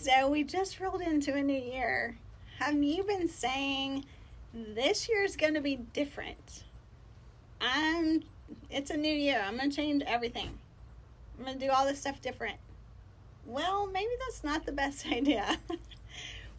So we just rolled into a new year. Have you been saying this year's going to be different? It's a new year. I'm going to change everything. I'm going to do all this stuff different. Well, maybe that's not the best idea.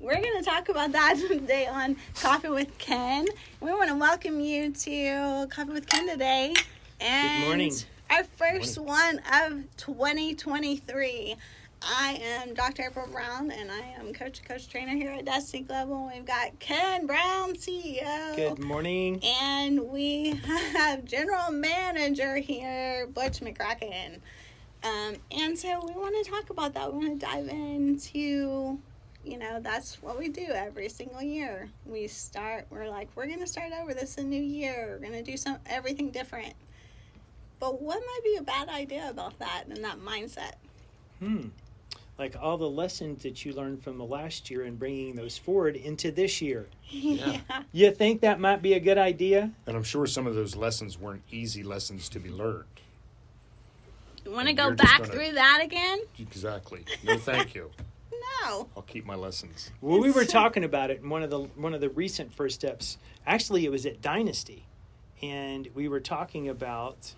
We're going to talk about that today on Coffee with Ken. We want to welcome you to Coffee with Ken today. And good morning. Our first one of 2023. I am Dr. April Brown, and I am coach trainer here at Destiny Global. We've got Ken Brown, CEO. Good morning. And we have General Manager here, Butch McCracken. And so we want to talk about that. We want to dive into, that's what we do every single year. We're going to start over. This is a new year. We're going to do everything different. But what might be a bad idea about that and that mindset? Like all the lessons that you learned from the last year and bringing those forward into this year. Yeah. You think that might be a good idea? And I'm sure some of those lessons weren't easy lessons to be learned. You want to go back through that again? Exactly. No, thank you. No. I'll keep my lessons. Well, we were talking about it in one of the recent first steps. Actually, it was at Dynasty. And we were talking about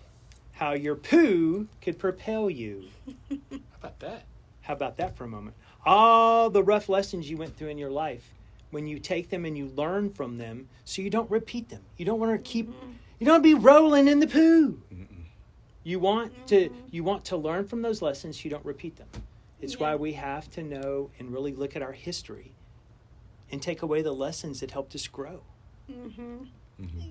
how your poo could propel you. How about that? How about that for a moment? All the rough lessons you went through in your life, when you take them and you learn from them, so you don't repeat them. You don't want to you don't want to be rolling in the poo. You want to learn from those lessons, so you don't repeat them. It's why we have to know and really look at our history and take away the lessons that helped us grow.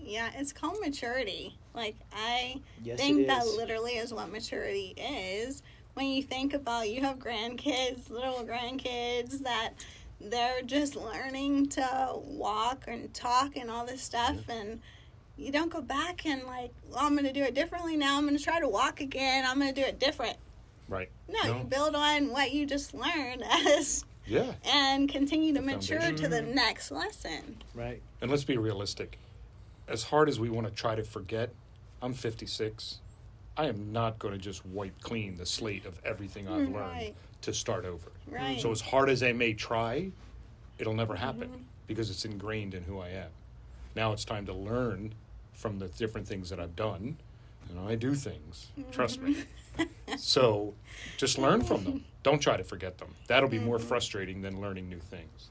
Yeah, it's called maturity. I Yes, think it that is. literally is what maturity is. When you think about, you have grandkids, little grandkids, that they're just learning to walk and talk and all this stuff, and you don't go back and I'm going to do it differently now. I'm going to try to walk again. I'm going to do it different. Right. No, you build on what you just learned and continue to mature to the next lesson. Right. And let's be realistic. As hard as we want to try to forget, I'm 56. I am not going to just wipe clean the slate of everything I've learned to start over. Right. So as hard as I may try, it'll never happen because it's ingrained in who I am. Now it's time to learn from the different things that I've done. I do things. Trust me. So just learn from them. Don't try to forget them. That'll be more frustrating than learning new things.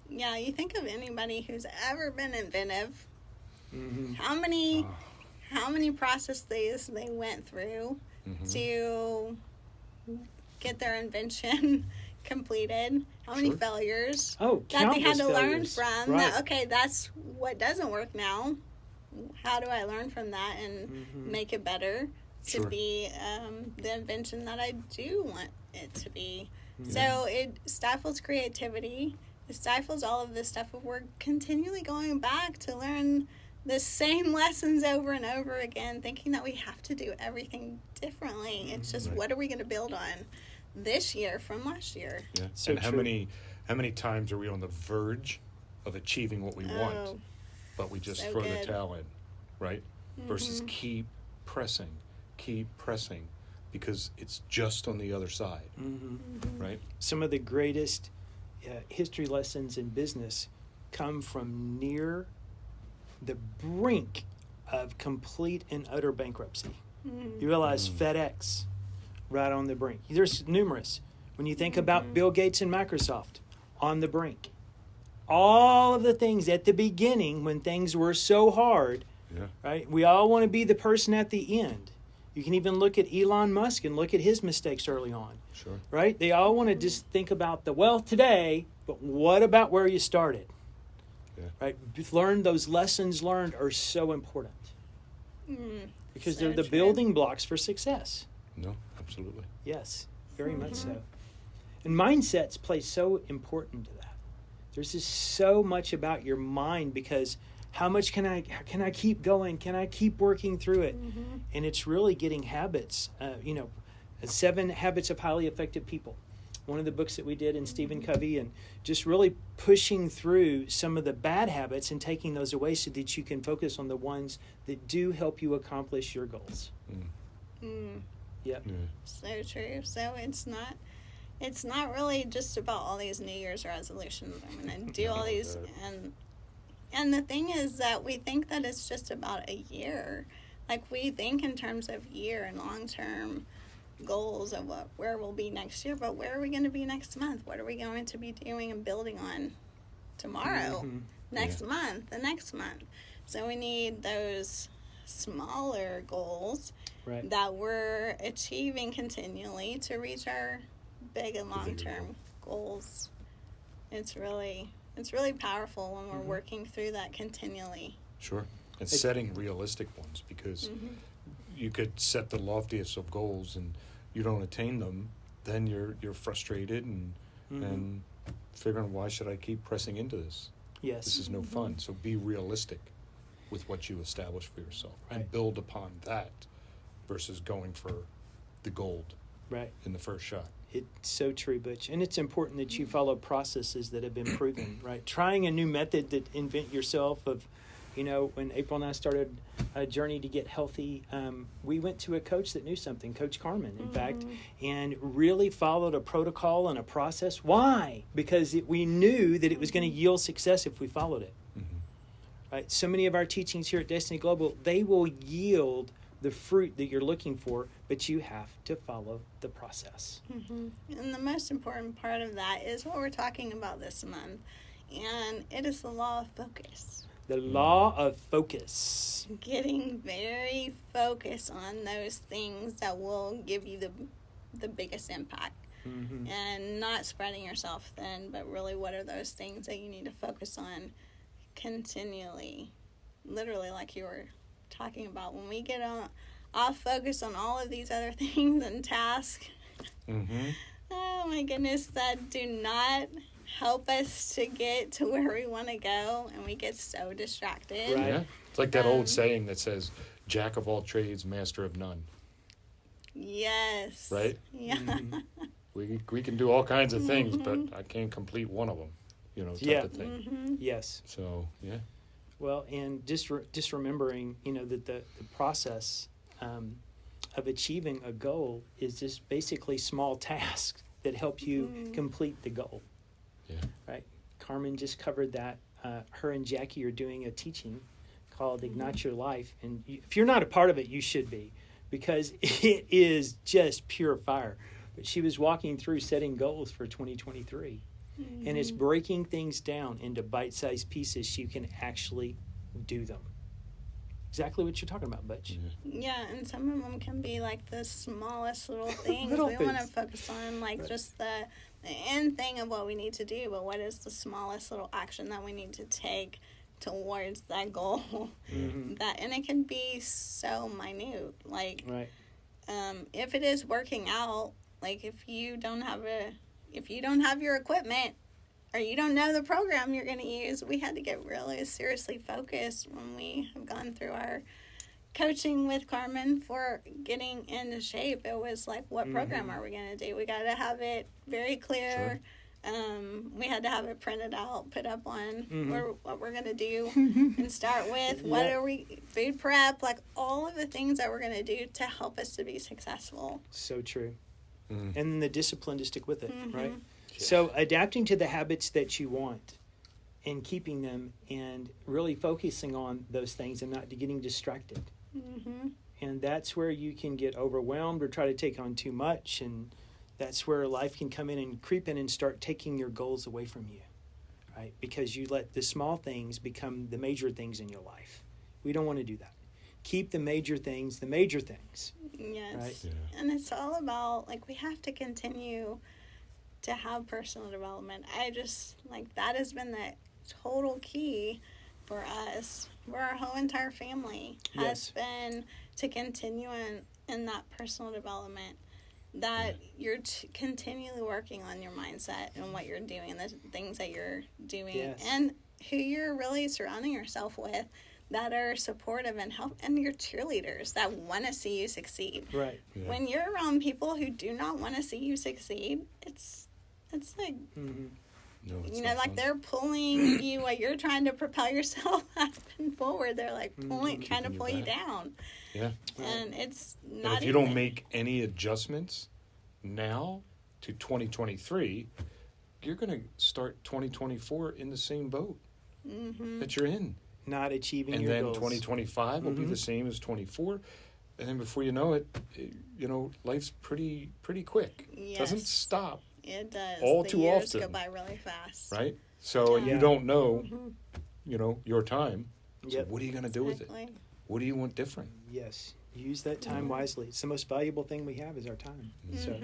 Yeah, you think of anybody who's ever been inventive. How many processes they went through to get their invention completed? How many failures that they had to learn from? Right. That's what doesn't work now. How do I learn from that and make it better to be the invention that I do want it to be? So it stifles creativity. It stifles all of this stuff. If we're continually going back to learn the same lessons over and over again, thinking that we have to do everything differently. It's just, what are we going to build on this year from last year? Yeah. So and true. how many times are we on the verge of achieving what we want, but we just throw the towel in, right? Versus keep pressing, because it's just on the other side, right? Some of the greatest history lessons in business come from near the brink of complete and utter bankruptcy. You realize FedEx, right on the brink. There's numerous. When you think about Bill Gates and Microsoft, on the brink. All of the things at the beginning when things were so hard, right? We all want to be the person at the end. You can even look at Elon Musk and look at his mistakes early on. Sure. Right? They all want to just think about the wealth today, but what about where you started? Right? Those lessons learned are so important. Because they're the building blocks for success. No, absolutely. Yes, very much so. And mindsets play so important to that. There's just so much about your mind, because how much can I keep going? Can I keep working through it? And it's really getting habits. 7 Habits of Highly Effective People. One of the books that we did in Stephen Covey, and just really pushing through some of the bad habits and taking those away so that you can focus on the ones that do help you accomplish your goals. Yep. So true. So it's not it's not really just about all these New Year's resolutions. I'm going to do all these. And the thing is that we think that it's just about a year. Like, we think in terms of year and long-term goals of where we'll be next year, but where are we going to be next month? What are we going to be doing and building on tomorrow, next month, the next month? So we need those smaller goals that we're achieving continually to reach our big and long-term goals. It's really powerful when we're working through that continually. Sure. And setting realistic ones, because you could set the loftiest of goals and you don't attain them, then you're frustrated and figuring, why should I keep pressing into this? Yes. This is no fun. So be realistic with what you establish for yourself and build upon that versus going for the gold in the first shot. It's so true, Butch. And it's important that you follow processes that have been proven, right? Trying a new method to invent yourself of, when April and I started a journey to get healthy, we went to a coach that knew something, Coach Carmen, in fact, and really followed a protocol and a process. Why? Because we knew that it was going to yield success if we followed it. Right? So many of our teachings here at Destiny Global, they will yield the fruit that you're looking for, but you have to follow the process. And the most important part of that is what we're talking about this month, and it is the law of focus. The law of focus. Getting very focused on those things that will give you the biggest impact. And not spreading yourself thin, but really what are those things that you need to focus on continually. Literally, like you were talking about, when we get off focus on all of these other things and tasks, oh my goodness, that do not help us to get to where we want to go, and we get so distracted. Yeah, it's like that old saying that says, "Jack of all trades, master of none." Yes. Right? Yeah. We can do all kinds of things, but I can't complete one of them. Type of thing. Yes. So, yeah. Well, and just remembering, that the process of achieving a goal is just basically small tasks that help you complete the goal. Yeah. Right? Carmen just covered that. Her and Jackie are doing a teaching called Ignite Your Life. And if you're not a part of it, you should be, because it is just pure fire. But she was walking through setting goals for 2023. And it's breaking things down into bite-sized pieces so you can actually do them. Exactly what you're talking about, Butch. Yeah, and some of them can be like the smallest little things. Little we want to things. focus on just the end thing of what we need to do, but what is the smallest little action that we need to take towards that goal? And it can be so minute. Like, if it is working out, like if you don't have your equipment, or you don't know the program you're going to use, we had to get really seriously focused when we have gone through our coaching with Carmen for getting into shape. It was like, what program are we going to do? We got to have it very clear. We had to have it printed out, put up on what we're going to do and start with. What are we, food prep, like all of the things that we're going to do to help us to be successful. So true. And then the discipline to stick with it, right? So adapting to the habits that you want and keeping them and really focusing on those things and not getting distracted. And that's where you can get overwhelmed or try to take on too much. And that's where life can come in and creep in and start taking your goals away from you, right? Because you let the small things become the major things in your life. We don't want to do that. Keep the major things. Yes. Right? Yeah. And it's all about, like, we have to continue to have personal development. That has been the total key for us, for our whole entire family, has been to continue in that personal development, that you're continually working on your mindset and what you're doing and the things that you're doing and who you're really surrounding yourself with that are supportive and help, and your cheerleaders that want to see you succeed. Right. Yeah. When you're around people who do not want to see you succeed, it's like, No, it's you not know, like fun. they're pulling you while you're trying to propel yourself up and forward. They're like trying to Keeping you pull you back. down. Yeah. And it's And not if you don't even- make any adjustments now to 2023, you're going to start 2024 in the same boat that you're in. Not achieving And your then goals. 2025 will be the same as 24. And then before you know it, life's pretty quick. It doesn't Yes. stop, It does. all the too years often. go by really fast. right? So and Yeah. you don't know, your time. So Yep. what are you going to do with it? Exactly. What do you want different? Yes. Use that time wisely. It's the most valuable thing we have is our time. So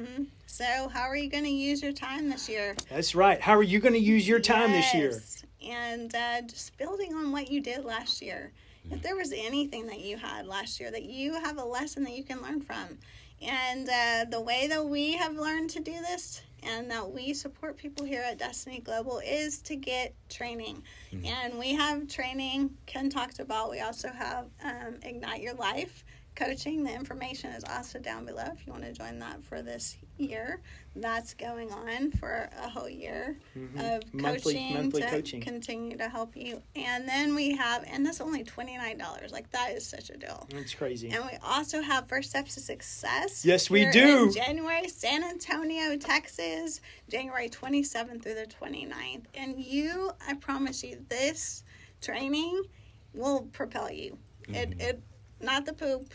So, how are you going to use your time this year? that's right. How are you going to use your time this year? Yes. And just building on what you did last year. If there was anything that you had last year that you have a lesson that you can learn from. And the way that we have learned to do this and that we support people here at Destiny Global is to get training. And we have training Ken talked about. We also have Ignite Your Life coaching. The information is also down below if you want to join that for this year. That's going on for a whole year of Monthly to coaching. continue to help you. And then we have, and that's only $29. Like, that is such a deal. It's crazy. And we also have First Steps to Success. Yes, we here do. in January, San Antonio, Texas, January 27th through the 29th. And I promise you, this training will propel you. It not the poop.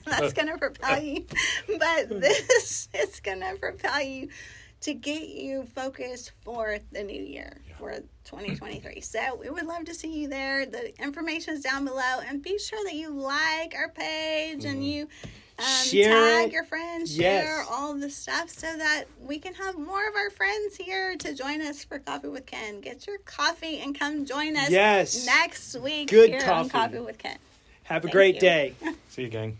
That's going to propel you. But this is going to propel you to get you focused for the new year, for 2023. So we would love to see you there. The information is down below. And be sure that you like our page and you Share tag it. your friends, Yes. share all the stuff so that we can have more of our friends here to join us for Coffee with Ken. Get your coffee and come join us Yes. next week Good here on coffee. Coffee with Ken. Have a Thank great you. day. See you, gang.